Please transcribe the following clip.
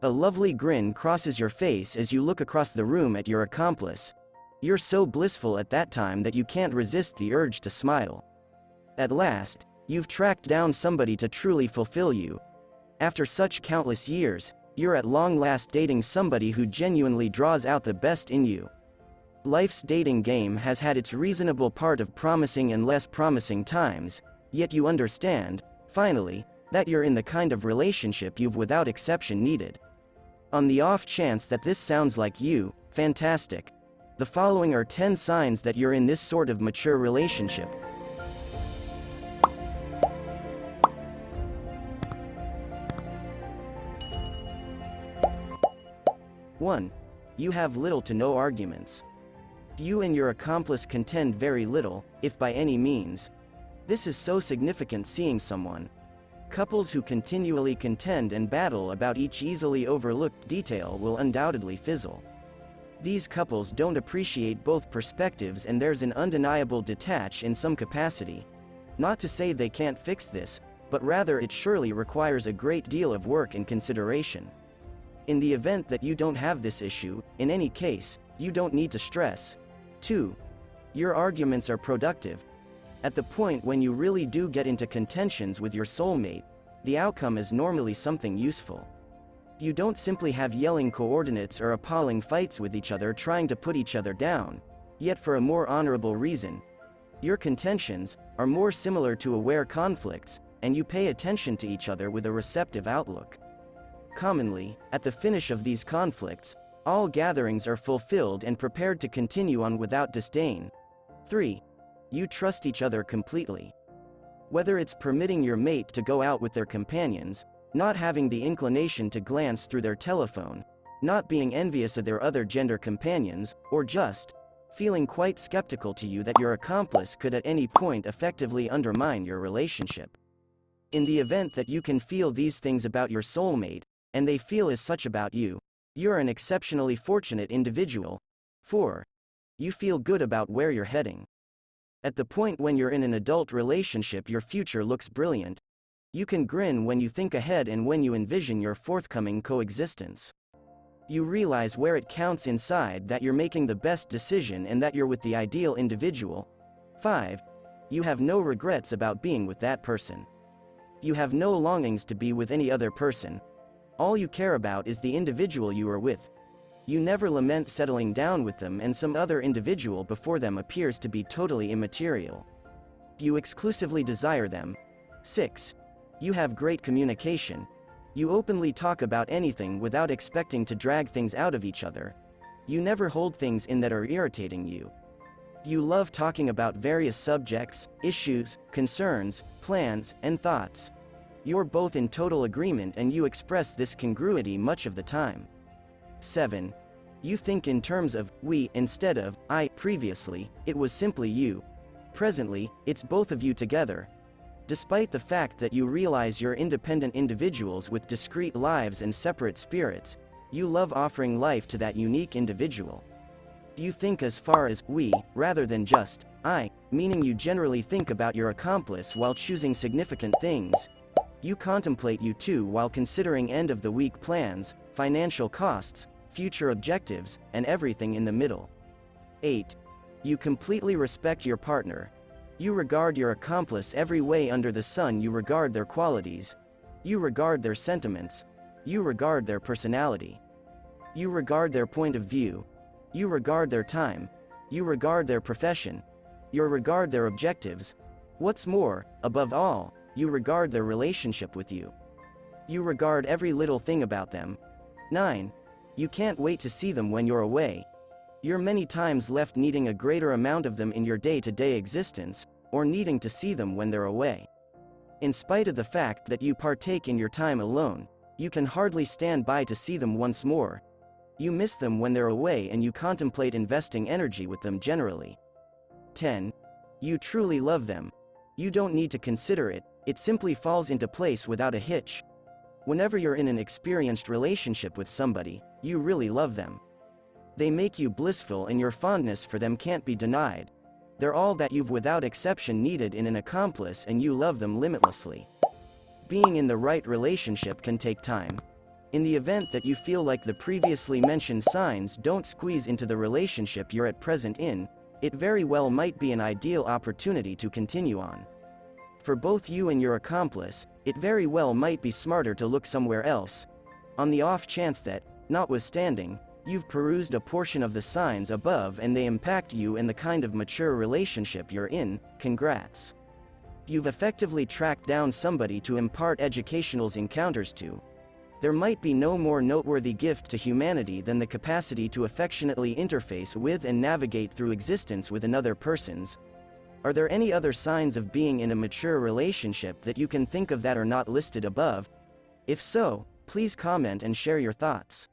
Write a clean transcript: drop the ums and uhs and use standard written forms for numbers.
A lovely grin crosses your face as you look across the room at your accomplice. You're so blissful at that time that you can't resist the urge to smile. At last, you've tracked down somebody to truly fulfill you. After such countless years, you're at long last dating somebody who genuinely draws out the best in you. Life's dating game has had its reasonable part of promising and less promising times, yet you understand, finally, that you're in the kind of relationship you've without exception needed. On the off chance that this sounds like you, fantastic. The following are 10 signs that you're in this sort of mature relationship. 1. You have little to no arguments. You and your accomplice contend very little, if by any means. This is so significant seeing someone. Couples who continually contend and battle about each easily overlooked detail will undoubtedly fizzle. These couples don't appreciate both perspectives and there's an undeniable detach in some capacity. Not to say they can't fix this, but rather it surely requires a great deal of work and consideration. In the event that you don't have this issue, in any case, you don't need to stress. 2. Your arguments are productive. At the point when you really do get into contentions with your soulmate, the outcome is normally something useful. You don't simply have yelling coordinates or appalling fights with each other trying to put each other down, yet for a more honorable reason. Your contentions are more similar to aware conflicts, and you pay attention to each other with a receptive outlook. Commonly, at the finish of these conflicts, all gatherings are fulfilled and prepared to continue on without disdain. 3. You trust each other completely. Whether it's permitting your mate to go out with their companions, not having the inclination to glance through their telephone, not being envious of their other gender companions, or just feeling quite skeptical to you that your accomplice could at any point effectively undermine your relationship. In the event that you can feel these things about your soulmate, and they feel as such about you, you're an exceptionally fortunate individual. 4. You feel good about where you're heading. At the point when you're in an adult relationship, your future looks brilliant. You can grin when you think ahead and when you envision your forthcoming coexistence. You realize where it counts inside that you're making the best decision and that you're with the ideal individual. 5. You have no regrets about being with that person. You have no longings to be with any other person. All you care about is the individual you are with. You never lament settling down with them, and some other individual before them appears to be totally immaterial. You exclusively desire them. 6. You have great communication. You openly talk about anything without expecting to drag things out of each other. You never hold things in that are irritating you. You love talking about various subjects, issues, concerns, plans, and thoughts. You're both in total agreement and you express this congruity much of the time. 7. You think in terms of we instead of I. Previously, it was simply you. Presently, it's both of you together. Despite the fact that you realize you're independent individuals with discrete lives and separate spirits, you love offering life to that unique individual. You think as far as we, rather than just I, meaning you generally think about your accomplice while choosing significant things. You contemplate you two while considering end-of-the-week plans, financial costs, future objectives, and everything in the middle. 8. You completely respect your partner. You regard your accomplice every way under the sun. You regard their qualities. You regard their sentiments. You regard their personality. You regard their point of view. You regard their time. You regard their profession. You regard their objectives. What's more, above all, you regard their relationship with you. You regard every little thing about them. 9. You can't wait to see them when you're away. You're many times left needing a greater amount of them in your day-to-day existence, or needing to see them when they're away. In spite of the fact that you partake in your time alone, you can hardly stand by to see them once more. You miss them when they're away and you contemplate investing energy with them generally. 10. You truly love them. You don't need to consider it, it simply falls into place without a hitch. Whenever you're in an experienced relationship with somebody, you really love them. They make you blissful and your fondness for them can't be denied. They're all that you've without exception needed in an accomplice and you love them limitlessly. Being in the right relationship can take time. In the event that you feel like the previously mentioned signs don't squeeze into the relationship you're at present in, it very well might be an ideal opportunity to continue on. For both you and your accomplice, it very well might be smarter to look somewhere else, on the off chance that, notwithstanding, you've perused a portion of the signs above and they impact you and the kind of mature relationship you're in. Congrats. You've effectively tracked down somebody to impart educational encounters to. There might be no more noteworthy gift to humanity than the capacity to affectionately interface with and navigate through existence with another person's. Are there any other signs of being in a mature relationship that you can think of that are not listed above? If so, please comment and share your thoughts.